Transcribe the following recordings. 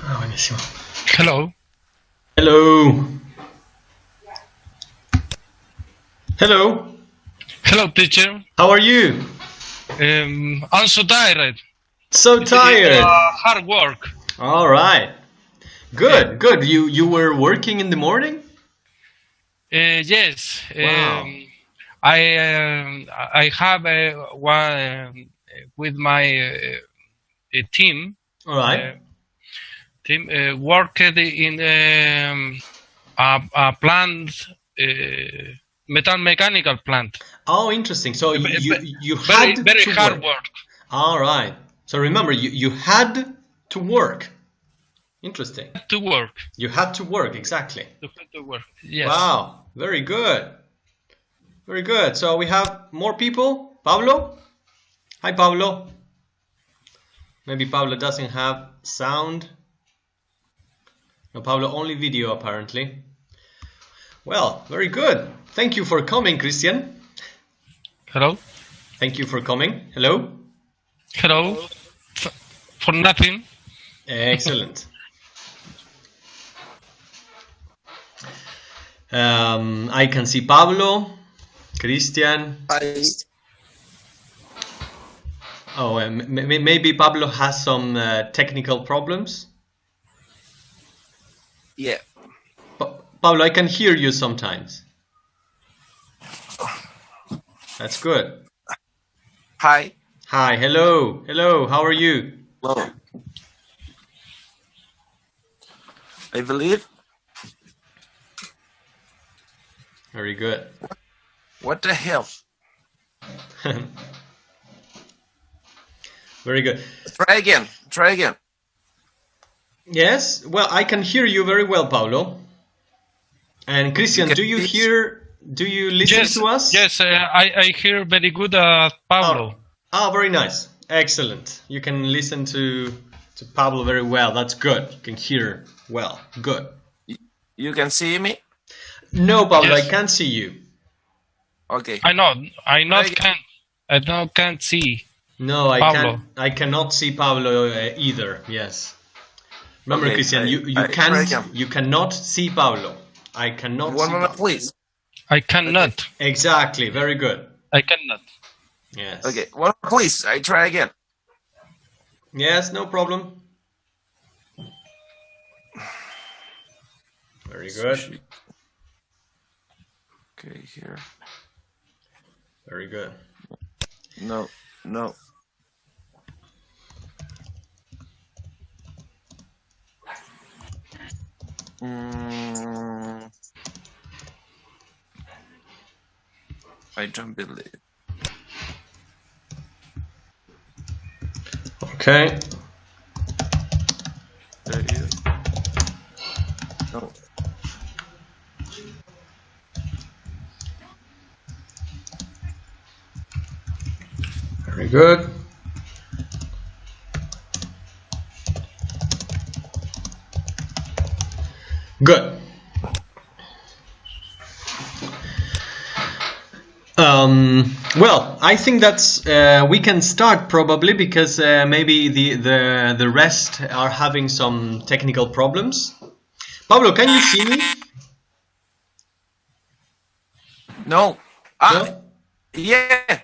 Ah, buenísimo. Hello. Hello. Hello. Hello, teacher. How are you? I'm so tired. So It's tired. hard work. All right. Good, good. You were working in the morning? Yes. Wow. I have one with my team. All right. Team worked in a plant, metal mechanical plant. Oh, interesting. So you Very had very to hard work. work. All right. So remember, you had to work. Interesting. To work. You had to work, exactly. To work. Yes. Wow. Very good. Very good. So we have more people. Pablo? Hi, Pablo. Maybe Pablo doesn't have sound. No, Pablo, only video apparently. Well, very good. Thank you for coming, Christian. Hello. Thank you for coming. Hello. Hello. For nothing. Excellent. I can see Pablo, Christian. Hi. Oh, maybe Pablo has some technical problems. Yeah. Pablo, I can hear you sometimes. That's good. Hi. Hi, hello. Hello, how are you? Hello. I believe. Very good. What the hell? Very good. Try again. Try again. Yes, well, I can hear you very well, Pablo. And Christian, do you listen Yes, to us? yes, I hear very good, Pablo. Oh, very nice. Excellent. You can listen to Pablo very well. That's good. You can hear well. Good. You can see me? No, Pablo, Yes. I can't see you. Okay. I can't see. No, I Pablo. can't. I cannot see Pablo either. Yes. Remember, Okay, Christian, you try again. you cannot see Pablo. I cannot One see moment, Pablo. please. I cannot. Exactly. Very good. I cannot. Yes. Okay. One moment, please. I try again. Yes, no problem. Very good. Okay, here. Very good. No. I don't believe. Okay. There you. No. Very good. Good. Well, I think that's we can start probably because maybe the rest are having some technical problems. Pablo, can you see me? No. No? Yeah.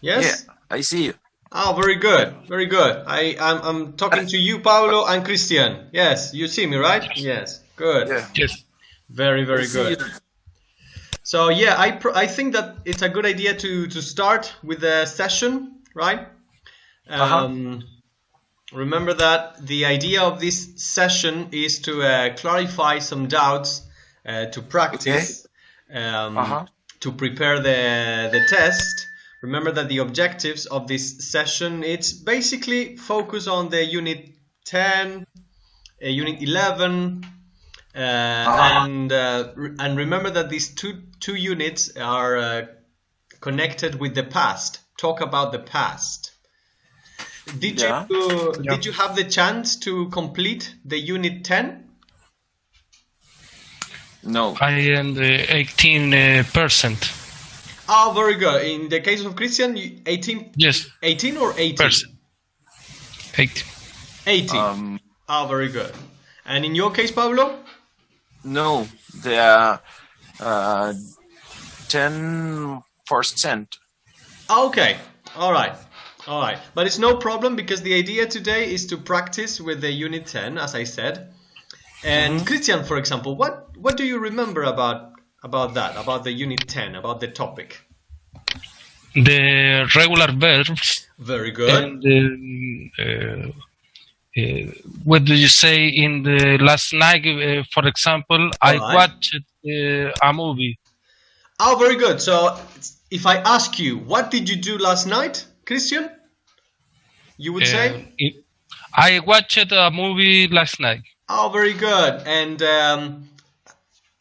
Yes? Yeah. I see you. Oh, very good. Very good. I'm talking to you, Pablo, and Christian. Yes, you see me, right? Yes. Good. Yeah. Yes. Very, very I see good. you. So yeah, I think that it's a good idea to start with the session, right? Remember that the idea of this session is to clarify some doubts, to practice, to prepare the test. Remember that the objectives of this session, it's basically focus on the unit 10, unit 11, and remember that these two units are connected with the past. Talk about the past. Did you have the chance to complete the unit 10? No. I am 18%. Oh, very good. In the case of Christian, 18. Yes. 18 or 18? Percent. 18. 18. Oh, very good. And in your case, Pablo? No, the 10%. Okay. All right. All right. But it's no problem because the idea today is to practice with the Unit 10, as I said. And Christian, for example, what do you remember about that, about the Unit 10, about the topic? The regular verbs. Very good. And what do you say in the last night? For example, I watched a movie. Oh, very good. So if I ask you, what did you do last night, Christian? You would say? I watched a movie last night. Oh, very good. And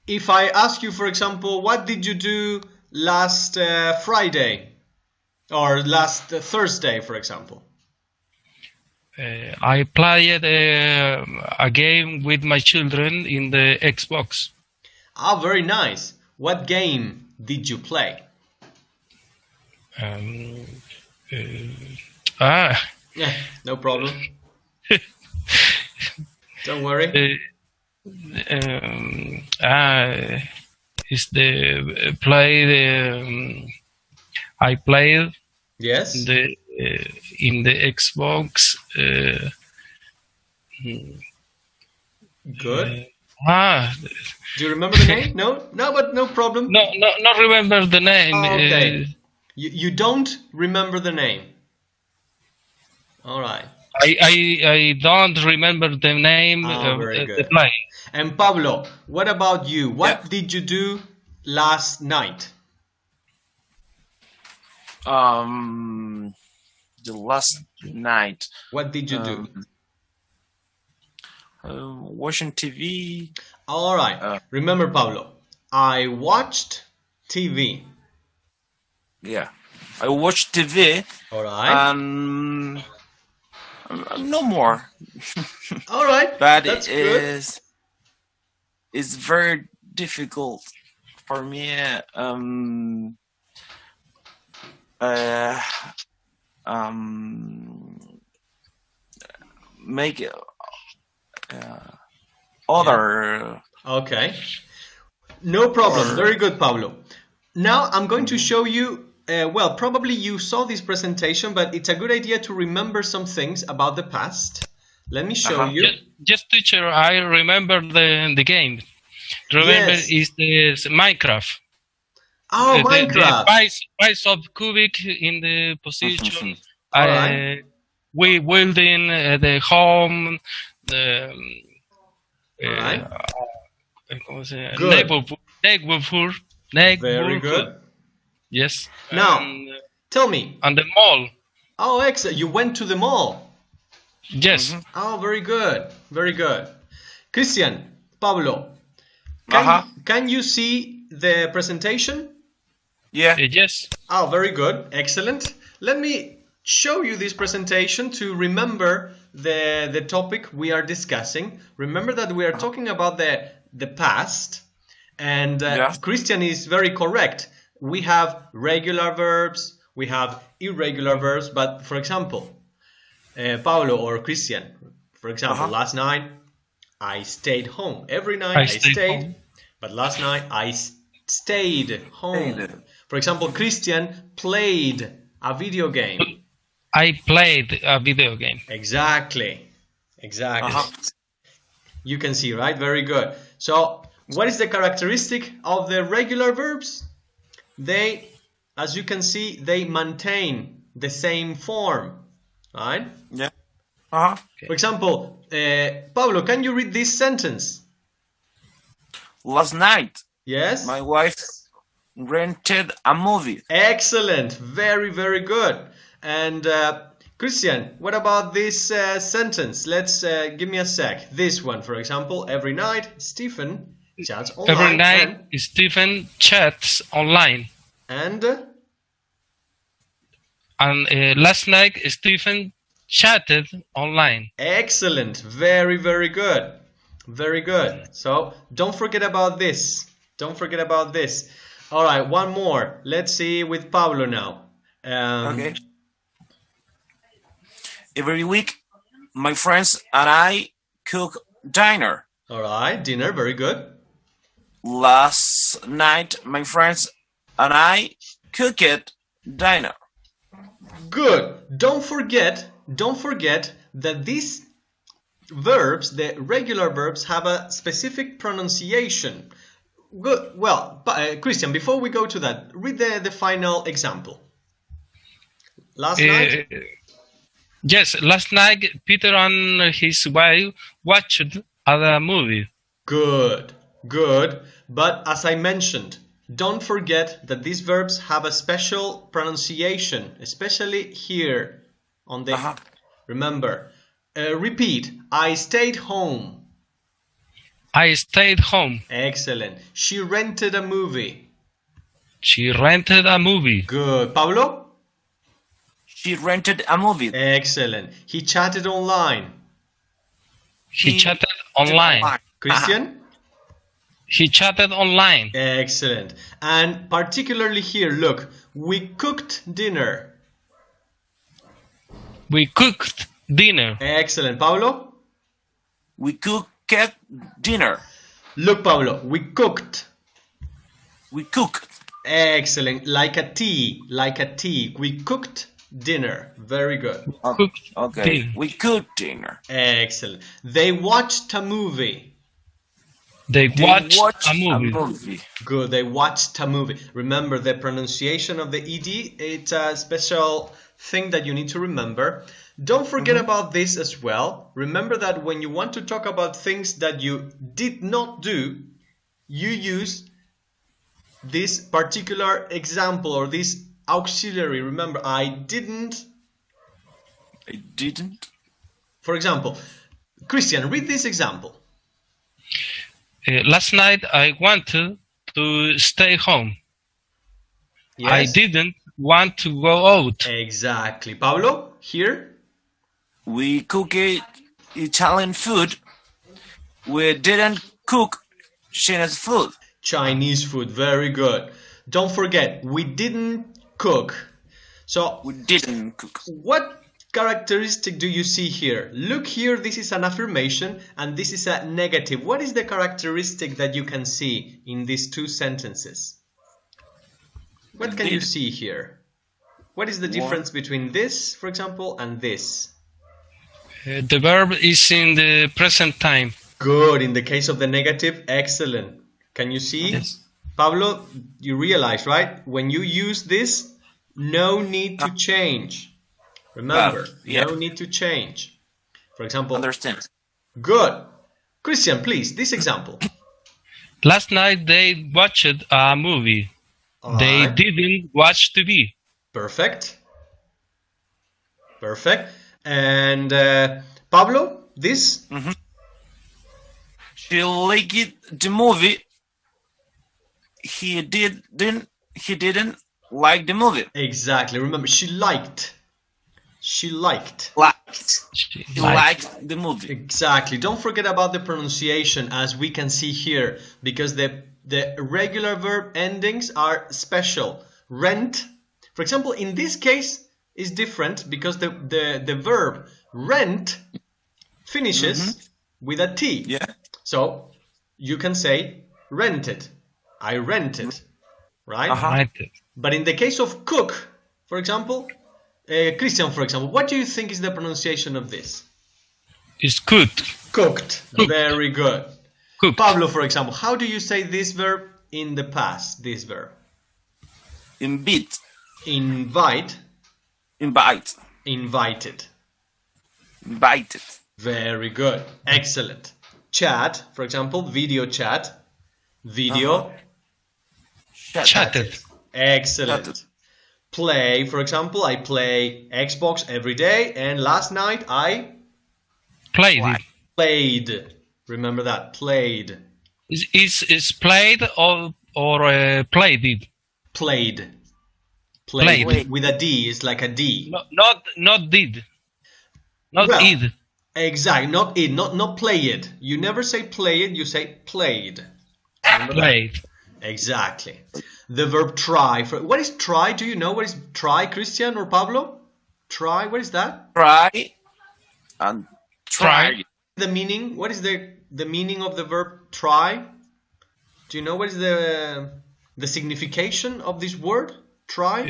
if I ask you, for example, what did you do last Friday or last Thursday, for example? I played a game with my children in the Xbox. Ah, very nice. What game did you play? Yeah, no problem. Don't worry. Is the play the I played. Yes. In the Xbox. Good. Do you remember the name? No, but no problem. No, not remember the name. Oh, okay. You don't remember the name. All right. I don't remember the name of the play. And Pablo, what about you? What did you do last night? The last night. What did you do? Watching TV. All right. Remember, Pablo, I watched TV. Yeah, I watched TV. All right. No more. All right. But that's it's very difficult for me. Make other. Okay. No problem. Very good, Pablo. Now I'm going to show you. Well, probably you saw this presentation, but it's a good idea to remember some things about the past. Let me show you. Just teacher, I remember the game. Remember is the Minecraft. Oh, Minecraft. The pies of cubic in the position. We building the home. The neighborhood. Very good. Yes. Now, tell me. And the mall. Oh, excellent. You went to the mall. Yes. Oh, very good. Very good. Christian, Pablo, can you see the presentation? Yeah. Yes. Oh, very good. Excellent. Let me show you this presentation to remember the topic we are discussing. Remember that we are talking about the past. And Christian is very correct. We have regular verbs, we have irregular verbs, but for example, Paulo or Christian, for example, last night I stayed home. Every night I stayed home. But last night I stayed home. For example, Christian played a video game. I played a video game. Exactly. You can see, right? Very good. So, what is the characteristic of the regular verbs? They, as you can see, they maintain the same form, right? Yeah. For example, Pablo, can you read this sentence? Last night. Yes. My wife rented a movie. Excellent. Very, very good. And Christian, what about this sentence? Let's give me a sec. This one, for example, every night Stephen chats online. Every night Stephen chats online. And last night Stephen chatted online. Excellent. Very, very good. Very good. So don't forget about this. Don't forget about this. All right, one more. Let's see with Pablo now. Okay. Every week, my friends and I cook dinner. All right, dinner, very good. Last night, my friends and I cooked dinner. Good. Don't forget that these verbs, the regular verbs, have a specific pronunciation. Good. Well, Christian, before we go to that, read the final example. Last night? Yes, last night Peter and his wife watched a movie. Good, good. But as I mentioned, don't forget that these verbs have a special pronunciation, especially here on the... Remember, repeat. I stayed home. I stayed home. Excellent. She rented a movie. She rented a movie. Good. Pablo? She rented a movie. Excellent. He chatted online. He chatted online. Christian? He chatted online. Excellent. And particularly here, look, we cooked dinner. We cooked dinner. Excellent. Pablo? We cooked dinner. Look, Pablo, we cooked. We cooked. Excellent. Like a tea. We cooked dinner. Very good. Okay. Dinner. We cooked dinner. Excellent. They watched a movie. They watched a movie. Good. They watched a movie. Remember, the pronunciation of the ed, it's a special thing that you need to remember. Don't forget about this as well. Remember that when you want to talk about things that you did not do, you use this particular example or this auxiliary. Remember, I didn't. For example, Christian, read this example. Last night I wanted to stay home. Yes. I didn't want to go out. Exactly. Pablo, here? We cooked Italian food. We didn't cook Chinese food. Chinese food. Very good. Don't forget, we didn't cook. So, we didn't cook. What characteristic do you see here? Look here, this is an affirmation and this is a negative. What is the characteristic that you can see in these two sentences? What can you see here? What is the difference between this, for example, and this? The verb is in the present time. Good. In the case of the negative, excellent. Can you see? Yes. Pablo, you realize, right? When you use this, no need to change. Remember, no need to change. For example, understand. Good. Christian, please, this example. Last night they watched a movie. They didn't watch TV. Perfect. Perfect. And Pablo, this? She liked the movie. He didn't like the movie. Exactly. Remember, she liked. She liked the movie. Exactly. Don't forget about the pronunciation, as we can see here, because the regular verb endings are special. Rent, for example, in this case is different because the verb rent finishes with a T. Yeah. So you can say rented. I rented, right? Rented. But in the case of cook, for example, Christian, for example, what do you think is the pronunciation of this? It's cooked. Cooked. Very good. Cooked. Pablo, for example, how do you say this verb in the past? This verb. Invite. Invite. Invite. Invited. Invited. Very good. Excellent. Chat, for example, video chat. Video. Chatted. Excellent. Chatted. Play, for example, I play Xbox every day, and last night I played. Remember that, played. Is played or played it? Played. Played. With a D, it's like a D. Not did. Not well, id. Exactly, not it, not play it. You never say play it, you say played. Remember Played. That? Exactly. The verb try. What is try? Do you know what is try, Christian or Pablo? Try, what is that? Try and try. the meaning? What is the meaning of the verb try? Do you know what is the signification of this word? Try?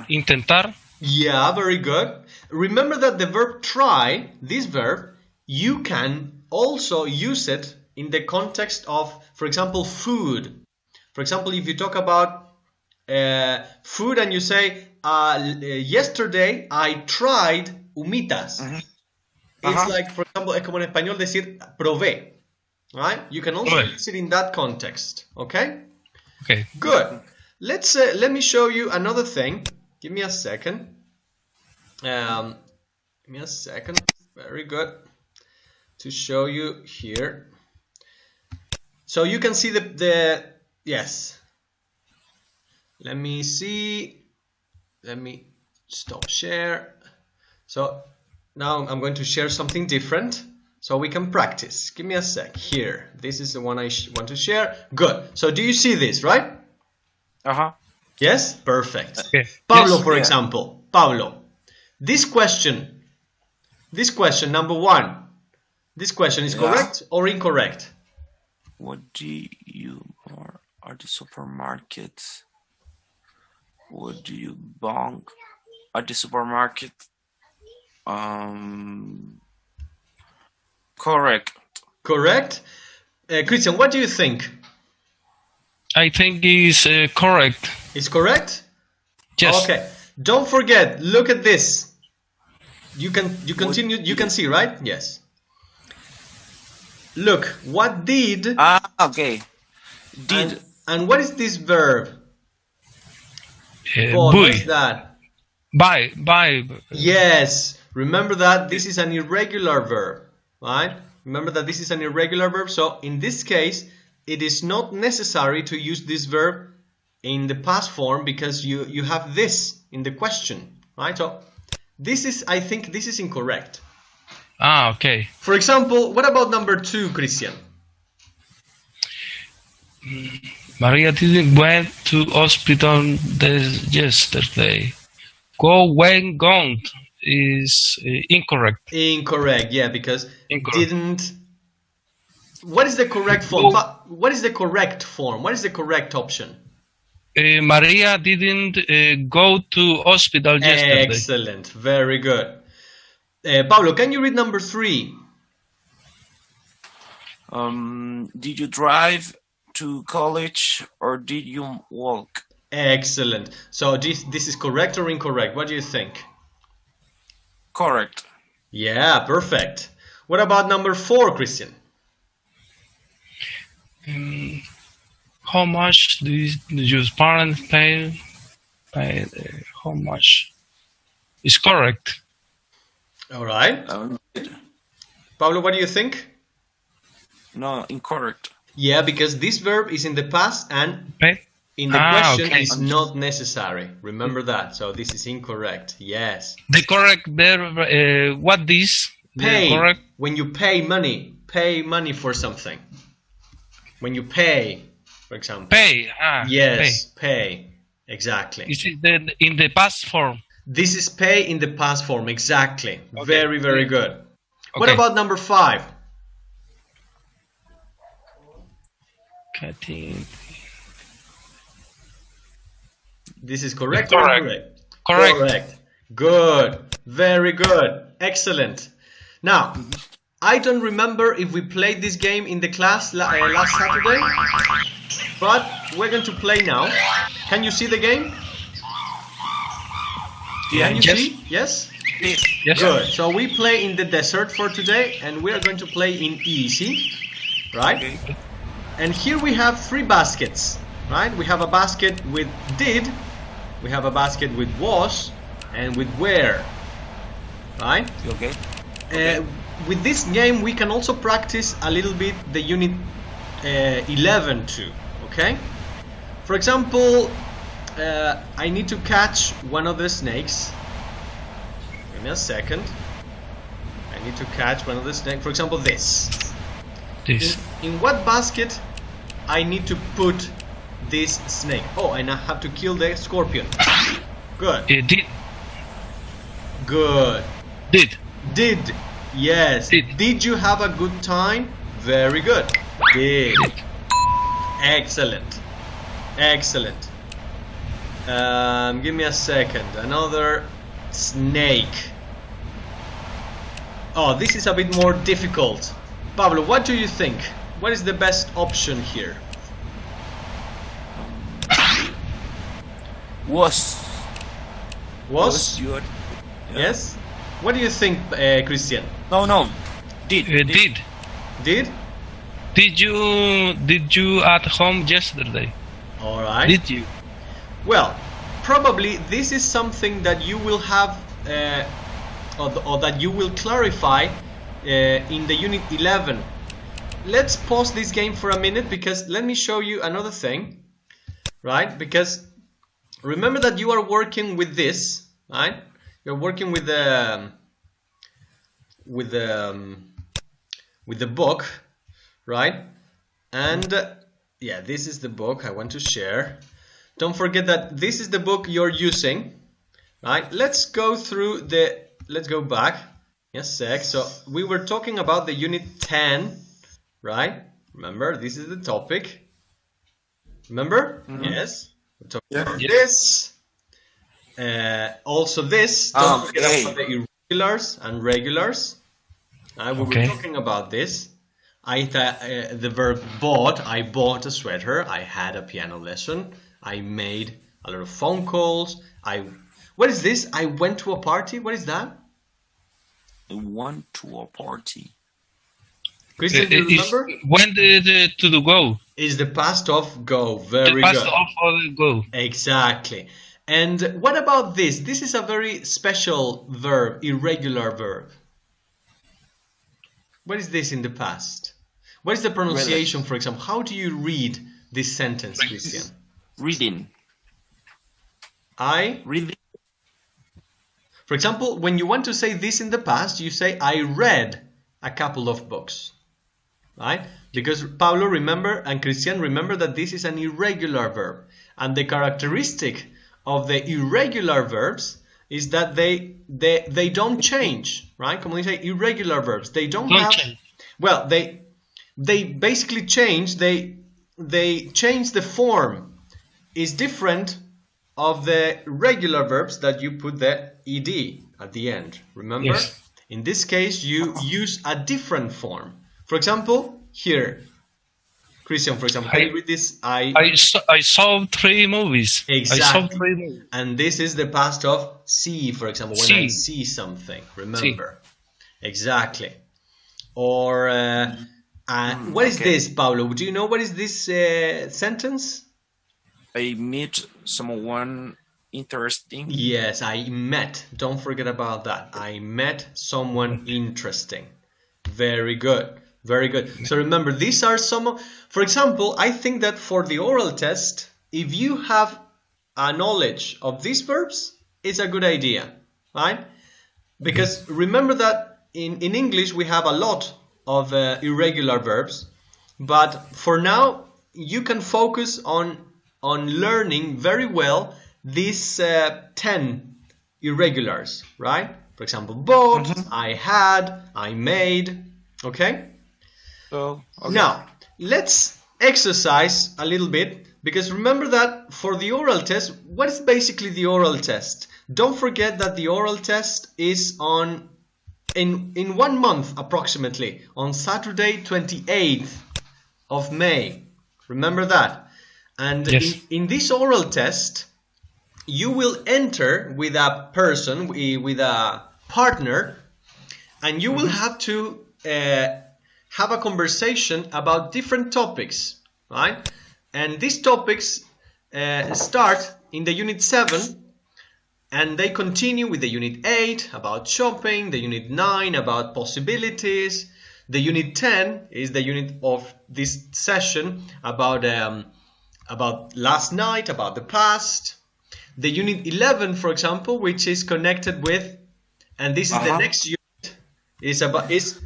Intentar. Yeah, very good. Remember that the verb try, this verb, you can also use it in the context of, for example, food. For example, if you talk about food and you say, yesterday I tried humitas. It's like, for example, es como en español decir probé. Right? You can also use it in that context. Okay? Okay. Good. Let me show you another thing. Give me a second. Give me a second. Very good. To show you here. So you can see the yes. Let me see. Let me stop share. So now I'm going to share something different so we can practice. Give me a sec. Here. This is the one I want to share. Good. So do you see this, right? Yes? Perfect. Okay. Pablo, for example. Pablo, this question number 1. This question is correct or incorrect? What do you buy at the supermarket? What do you buy at the supermarket? Correct. Correct. Christian, what do you think? I think is correct. It's correct? Yes. Okay. Don't forget, look at this. You continue, you can see, right? Yes. Look, what did... Okay. Did. And what is this verb? Buy. What is that? Buy. Yes. Remember that this is an irregular verb, right? Remember that this is an irregular verb. So in this case, it is not necessary to use this verb in the past form because you have this in the question, right? So this is, I think this is incorrect. Okay. For example, what about number 2, Christian? Maria didn't went to hospital yesterday. Went gone is incorrect. Incorrect, yeah, because didn't. What is the correct form? What is the correct form? What is the correct option? Maria didn't go to hospital yesterday. Excellent, very good. Pablo, can you read number 3? Did you drive to college or did you walk? Excellent. So this is correct or incorrect? What do you think? Correct. Yeah, perfect. What about number 4, Christian? How much do your parents pay? How much? It's correct. All right. Pablo, what do you think? No, incorrect. Yeah, because this verb is in the past and in the question is not necessary. Remember that. So this is incorrect. Yes. The correct verb, what this? Pay. Correct? When you pay money for something. When you pay, for example. Pay. Yes, pay. Exactly. Is it in the past form? This is pay in the past form. Exactly. Okay. Very, very good. Okay. What about number 5? Cutting. This is correct. Correct. Correct. Good. Very good. Excellent. Now, I don't remember if we played this game in the class last Saturday, but we're going to play now. Can you see the game? Yeah. Can you see? Yes? Yes. Good. So we play in the desert for today, and we are going to play in easy, right? Okay. And here we have 3 baskets, right? We have a basket with did, we have a basket with was, and with where, right? Okay. With this game, we can also practice a little bit the unit 11 too, okay? For example, I need to catch one of the snakes. Give me a second. I need to catch one of the snakes. For example, this. In what basket I need to put this snake? Oh, and I have to kill the scorpion. Good. Did. Good. Did. Did. Yes. Did you have a good time? Very good. Did. Excellent. Excellent. Give me a second. Another snake. Oh, this is a bit more difficult. Pablo, what do you think? What is the best option here? Was good. Yeah. Yes. What do you think, Christian? No. Did. Did you at home yesterday? All right. Did you? Well, probably this is something that you will have, or that you will clarify in the unit 11. Let's pause this game for a minute, because let me show you another thing, right? Because remember that you are working with this, right? You're working with the book, right? And yeah, this is the book I want to share. Don't forget that this is the book you're using, right? Let's go back. Yes, sec. So we were talking about the unit 10, right? Remember, this is the topic. Remember? Mm-hmm. Yes. We're talking about this. Also this. Don't forget about the irregulars and regulars. We were talking about this. The verb bought. I bought a sweater. I had a piano lesson. I made a lot of phone calls. What is this? I went to a party. What is that? I went to a party. Christian, do you remember? When to go? Is the past of go. Very good. The past of go. Exactly. And what about this? This is a very special verb, irregular verb. What is this in the past? What is the pronunciation, for example? How do you read this sentence, Christian? Reading. Reading. For example, when you want to say this in the past, you say, I read a couple of books. Right? Because Paulo, remember, and Christian, remember that this is an irregular verb. And the characteristic of the irregular verbs is that they don't change, right? Como dice, irregular verbs. They don't have change. Well, they basically change. They change the form. Is different of the regular verbs that you put the ed at the end. Remember? Yes. In this case, you use a different form. For example, here, Christian, for example, can you read this? I saw 3 movies. Exactly. I saw 3 movies. And this is the past of see, for example, when I see something. Remember? Exactly. Or what is this, Paulo? Do you know what is this sentence? I met someone interesting. Yes, I met. Don't forget about that. I met someone interesting. Very good. Very good. So remember, these are some, for example, I think that for the oral test, if you have a knowledge of these verbs, it's a good idea, right? Because remember that in English, we have a lot of irregular verbs, but for now, you can focus on learning very well these 10 irregulars, right? For example, bought, I had, I made, okay? Okay. Now, let's exercise a little bit, because remember that for the oral test, what is basically the oral test? Don't forget that the oral test is in 1 month approximately, on Saturday 28th of May. Remember that. And yes. in this oral test, you will enter with a person, with a partner, and you will have to have a conversation about different topics, right? And these topics start in the unit 7, and they continue with the unit 8 about shopping, the unit 9 about possibilities, the unit 10 is the unit of this session about last night, about the past, the unit 11, for example, which is connected with, and this is the next unit, is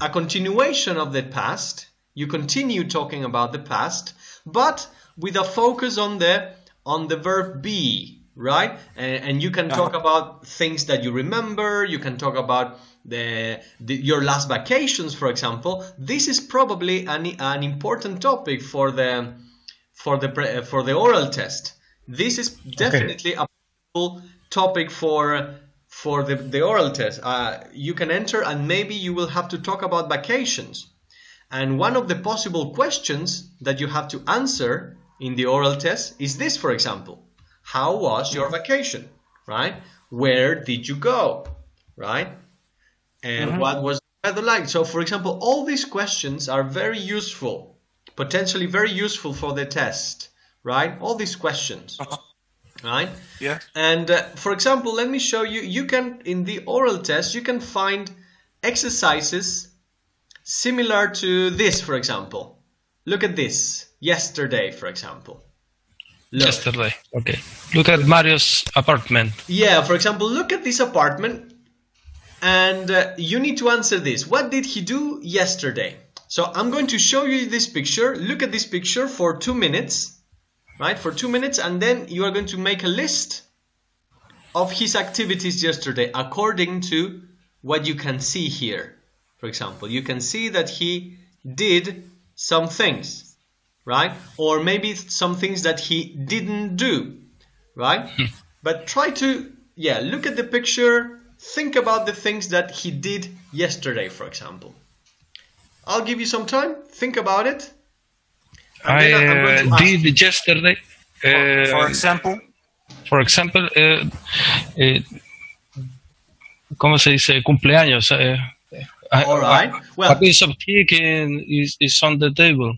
a continuation of the past. You continue talking about the past, but with a focus on the verb be, right? And you can talk about things that you remember. You can talk about your last vacations, for example. This is probably an important topic for the oral test. This is definitely a topic for the oral test. You can enter, and maybe you will have to talk about vacations. And one of the possible questions that you have to answer in the oral test is this, for example. How was your vacation, right? Where did you go, right? And what was the weather like? So, for example, all these questions are very useful, potentially very useful for the test, right? All these questions, right? Yeah. And for example, let me show you. You can, in the oral test, you can find exercises similar to this, for example. Look at this. Yesterday, for example. Look. Yesterday. Okay. Look at Mario's apartment. Yeah, for example, look at this apartment, and you need to answer this. What did he do yesterday? So I'm going to show you this picture. Look at this picture for 2 minutes, right? For 2 minutes, and then you are going to make a list of his activities yesterday according to what you can see here. For example, you can see that he did some things, right? Or maybe some things that he didn't do, right? But try to, look at the picture, think about the things that he did yesterday, for example. I'll give you some time, think about it. I did yesterday. For example? ¿Cómo se dice? Cumpleaños. All right. Well, a piece of cake is on the table.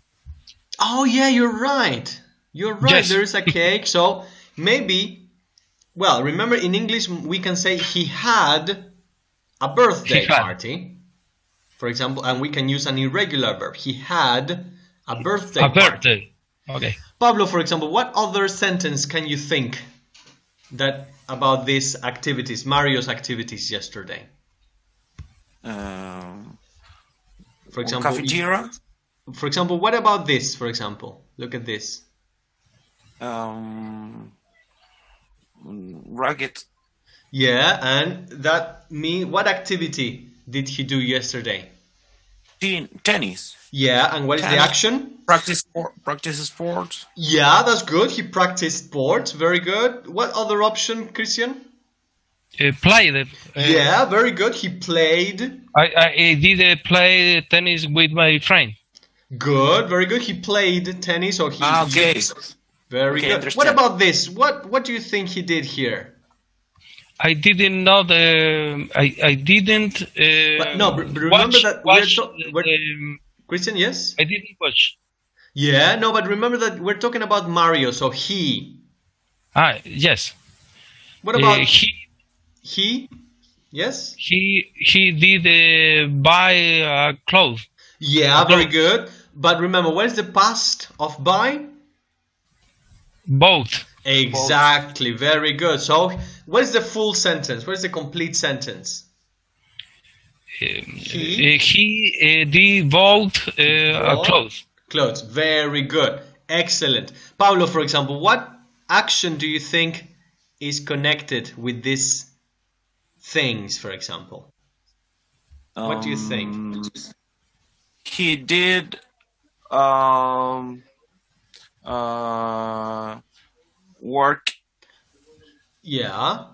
Oh, yeah, you're right. You're right. Yes. There is a cake. So maybe, well, remember in English we can say he had a birthday party, for example, and we can use an irregular verb. He had a birthday party. Okay. Pablo, for example, what other sentence can you think that about these activities, Mario's activities yesterday? For example, cafeteria. For example, what about this? For example, look at this. Racket. Yeah, and that mean what activity did he do yesterday? Tennis. Yeah, and what is the action? Practice sports. Yeah, that's good. He practiced sports. Very good. What other option, Christian? Played. Yeah, very good. He played. I did play tennis with my friend. Good, very good. He played tennis, or he. Okay. Very good. Understand. What about this? What do you think he did here? I didn't know the. I didn't. But no, remember that we're Christian, yes. I didn't watch. Yeah, no, but remember that we're talking about Mario, so he. Yes. What about he? Yes. He did buy clothes. Yeah, very good. But remember, what is the past of buy? Both. Exactly. Very good. So, what is the full sentence? What is the complete sentence? He did both clothes. Clothes. Very good. Excellent. Pablo, for example, what action do you think is connected with these things, for example? What do you think? He did work. Yeah,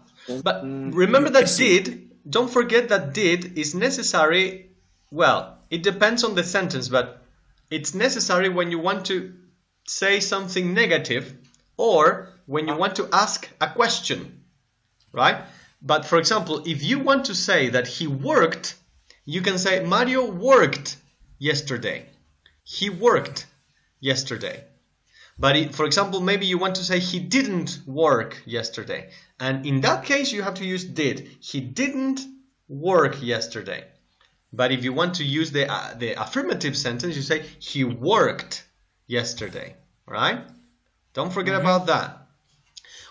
but remember that did, don't forget that did is necessary. Well, it depends on the sentence, but it's necessary when you want to say something negative or when you want to ask a question, right? But for example, if you want to say that he worked, you can say Mario worked yesterday. He worked yesterday. But for example, maybe you want to say he didn't work yesterday. And in that case, you have to use did. He didn't work yesterday. But if you want to use the affirmative sentence, you say he worked yesterday. Right? Don't forget about that.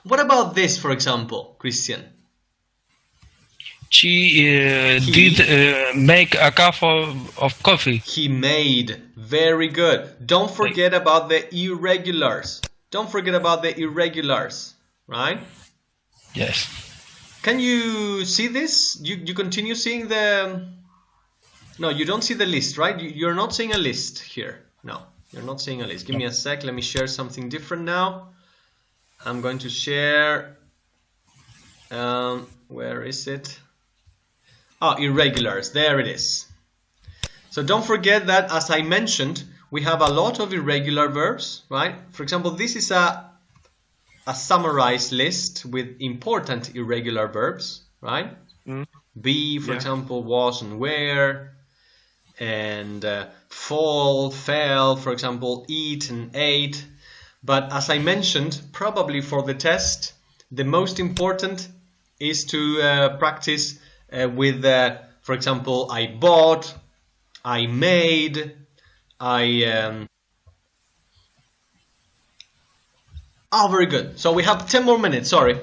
What about this, for example, Christian? She did make a cup of coffee. He made. Very good. Don't forget about the irregulars. Don't forget about the irregulars, right? Yes. Can you see this? You continue seeing the... No, you don't see the list, right? You're not seeing a list here. No, you're not seeing a list. Give me a sec. Let me share something different now. I'm going to share... where is it? Oh, irregulars. There it is. So don't forget that, as I mentioned, we have a lot of irregular verbs, right? For example, this is a summarized list with important irregular verbs, right? Be, for example, was and were, and fall, fell, for example, eat and ate. But as I mentioned, probably for the test, the most important is to practice with, for example, I bought, I made, I... Oh, very good. So we have 10 more minutes, sorry.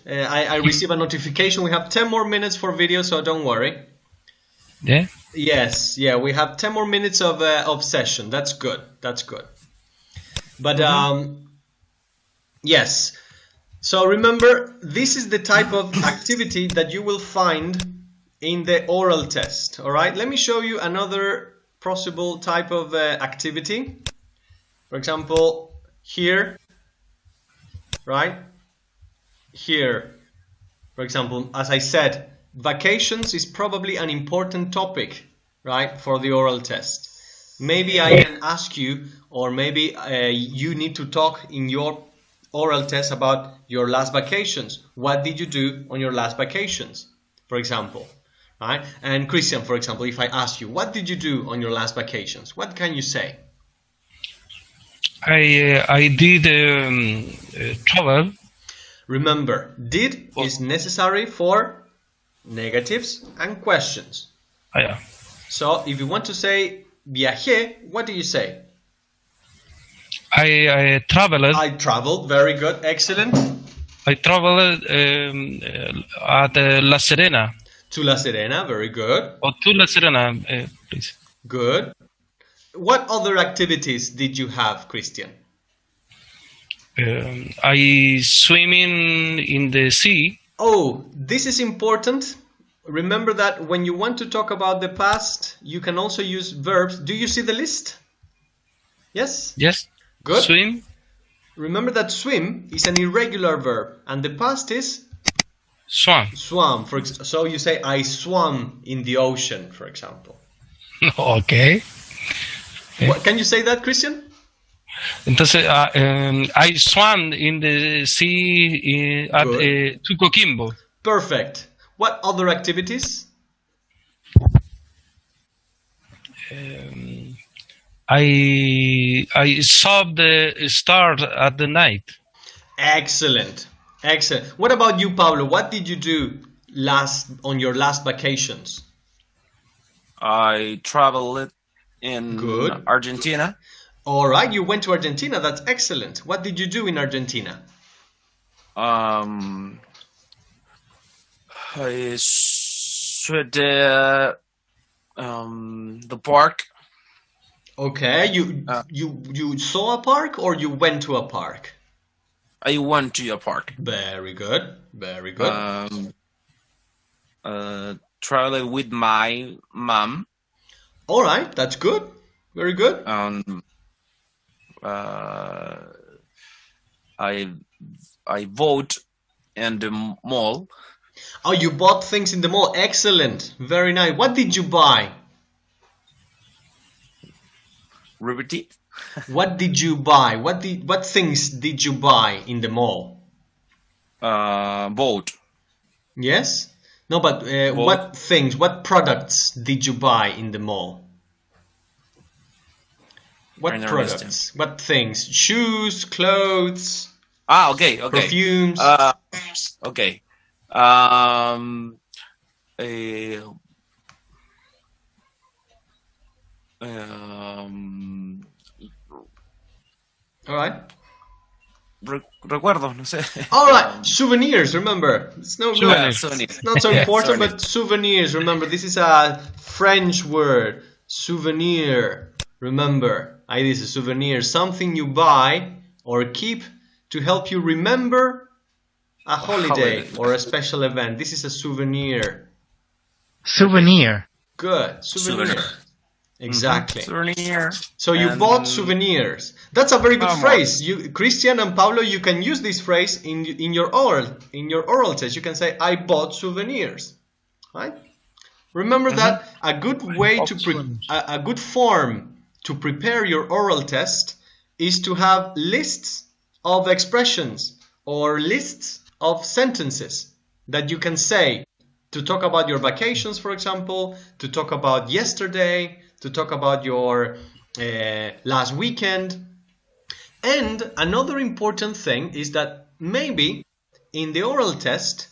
I received a notification. We have 10 more minutes for video, so don't worry. Yeah? Yes, yeah, we have 10 more minutes of session. That's good, that's good. But, yes. So remember, this is the type of activity that you will find in the oral test, all right? Let me show you another possible type of activity. For example, here, right? Here, for example, as I said, vacations is probably an important topic, right, for the oral test. Maybe I can ask you, or maybe you need to talk in your oral test about your last vacations. What did you do on your last vacations, for example? Right? And Christian, for example, if I ask you, what did you do on your last vacations? What can you say? I did travel. Remember, did is necessary for negatives and questions. Yeah. So if you want to say viajé, what do you say? I traveled. I traveled. Very good. Excellent. I traveled at La Serena. To La Serena. Very good. Or to La Serena, please. Good. What other activities did you have, Christian? I swimming in the sea. Oh, this is important. Remember that when you want to talk about the past, you can also use verbs. Do you see the list? Yes? Yes. Good. Swim. Remember that swim is an irregular verb, and the past is? Swam. Swam. So you say, I swam in the ocean, for example. Okay. What, can you say that, Christian? Entonces, I swam in the sea at to Coquimbo. Perfect. What other activities? I saw the stars at the night. Excellent. Excellent. What about you, Pablo? What did you do on your last vacations? I traveled in Argentina. All right, you went to Argentina. That's excellent. What did you do in Argentina? I saw the park. Okay, you saw a park or you went to a park? I went to a park. Very good. Very good. Traveled with my mom. All right, that's good. Very good. I bought in the mall. Oh, you bought things in the mall. Excellent. Very nice. What did you buy? Repeat. What did you buy? What things did you buy in the mall? Bought. Yes? No, but what things, what products did you buy in the mall? What products? What things? Shoes, clothes? Okay. Perfumes? Okay. All right. Recuerdos, no sé. All right, souvenirs. Remember, it's souvenirs. It's not so important, but souvenirs. Remember, this is a French word. Souvenir. Remember, ahí dice souvenir. Something you buy or keep to help you remember A holiday or a special event. This is a souvenir. Souvenir. Good. Souvenir. Exactly. Souvenir. So you bought souvenirs. That's a very good phrase. You, Christian and Pablo, you can use this phrase in your oral test. You can say, "I bought souvenirs." Right? Remember that a good way to a good form to prepare your oral test is to have lists of expressions or lists of sentences that you can say to talk about your vacations, for example, to talk about yesterday, to talk about your last weekend. And another important thing is that maybe in the oral test,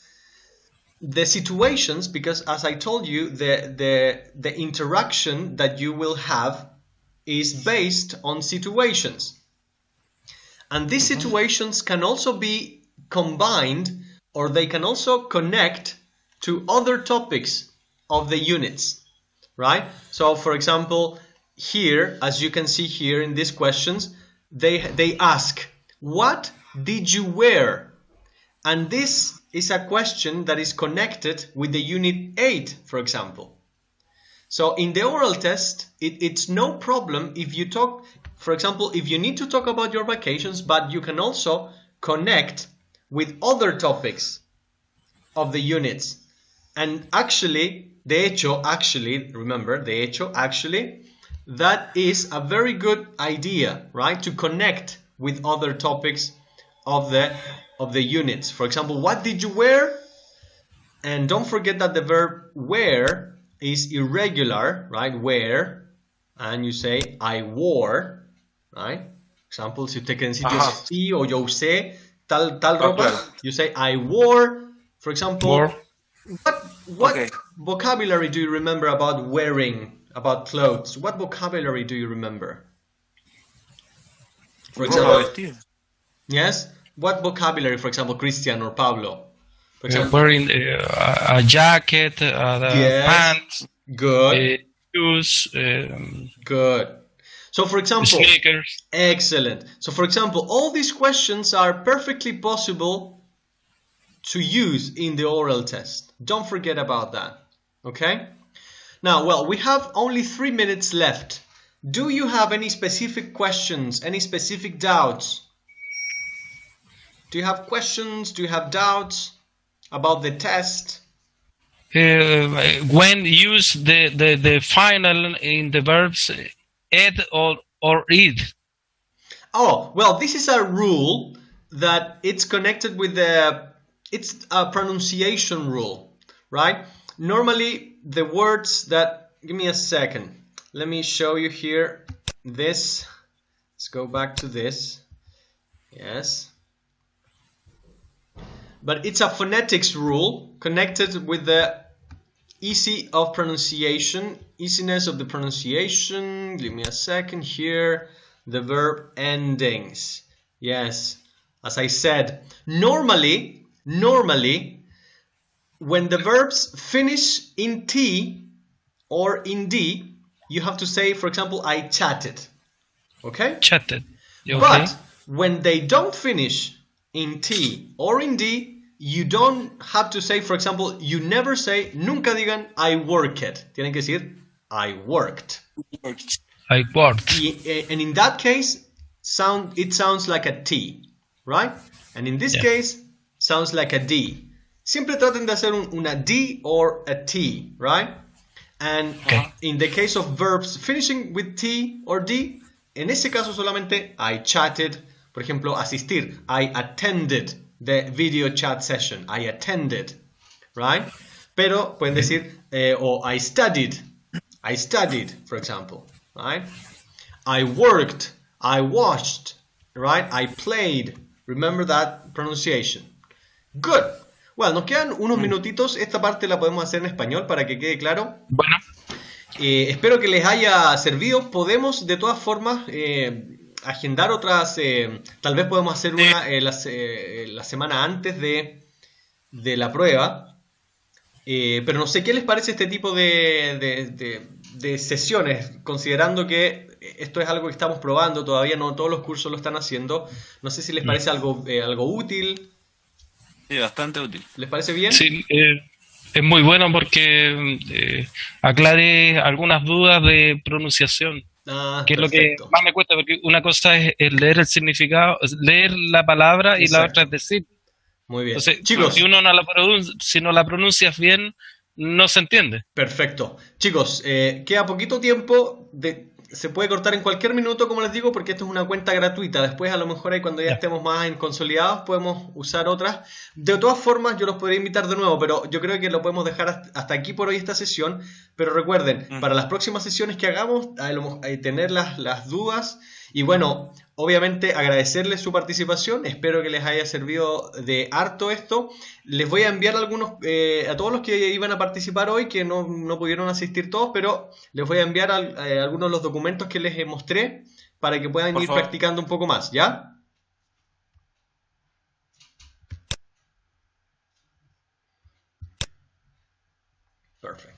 the situations, because as I told you, the interaction that you will have is based on situations. And these situations can also be combined, or they can also connect to other topics of the units, right? So for example, here, as you can see here in these questions, they ask, what did you wear? And this is a question that is connected with the unit 8, for example. So in the oral test, it's no problem if you talk, for example, if you need to talk about your vacations, but you can also connect with other topics of the units. And actually, remember, that is a very good idea, right? To connect with other topics of the units. For example, what did you wear? And don't forget that the verb wear is irregular, right? Wear, and you say I wore, right? Example, si usted queda en sitio sí o yo usé tal ropa, you say I wore. For example, what vocabulary do you remember about wearing, about clothes? What vocabulary do you remember? For example, yes? What vocabulary, for example, Christian or Pablo? For example, wearing a jacket, pants, good, shoes, good. So for example, sneakers. Excellent. So for example, all these questions are perfectly possible to use in the oral test. Don't forget about that. Okay? Now, well, we have only 3 minutes left. Do you have any specific questions, any specific doubts? Do you have questions? Do you have doubts about the test? When use the final in the verbs ed or id? Oh, well, this is a rule that it's connected with it's a pronunciation rule, right? Normally, the words that, give me a second. Let me show you here this. Let's go back to this. Yes. But it's a phonetics rule connected with the easiness of the pronunciation. Give me a second here. The verb endings. Yes, as I said, normally, when the verbs finish in T or in D, you have to say, for example, I chatted. Okay? Chatted. Okay. But when they don't finish in T or in D, you don't have to say, for example, you never say, nunca digan I worked. Tienen que decir I worked. I worked. And in that case, it sounds like a T, right? And in this case, sounds like a D. Siempre traten de hacer una D or a T, right? And in the case of verbs finishing with T or D, en ese caso solamente I chatted. Por ejemplo, asistir. I attended the video chat session. I attended, right? Pero pueden decir, o I studied. I studied, for example, right? I worked. I watched, right? I played. Remember that pronunciation. Good. Well, nos quedan unos minutitos. Esta parte la podemos hacer en español para que quede claro. Bueno. Espero que les haya servido. Podemos, de todas formas, agendar otras. Tal vez podemos hacer una la semana antes de la prueba. Pero no sé qué les parece este tipo de sesiones, considerando que esto es algo que estamos probando. Todavía no todos los cursos lo están haciendo. No sé si les parece algo útil. Sí, bastante útil. ¿Les parece bien? Sí, es muy bueno porque aclare algunas dudas de pronunciación, que es lo que Perfecto. más me cuesta, porque una cosa es leer el significado, es leer la palabra y la otra es Exacto. decir. Muy bien. Entonces, si Chicos, uno si no la pronuncias bien, no se entiende. perfecto. Chicos, queda poquito tiempo. Se puede cortar en cualquier minuto, como les digo, porque esto es una cuenta gratuita. Después, a lo mejor, ahí cuando ya Ya. estemos más en consolidados, podemos usar otras. De todas formas, yo los podría invitar de nuevo, pero yo creo que lo podemos dejar hasta aquí por hoy esta sesión. Pero recuerden, para las próximas sesiones que hagamos, tener las dudas. Y bueno, obviamente agradecerles su participación. Espero que les haya servido de harto esto. Les voy a enviar a todos los que iban a participar hoy, que no pudieron asistir todos, pero les voy a enviar algunos de los documentos que les mostré para que puedan Por ir favor. practicando un poco más, ¿ya? Perfecto.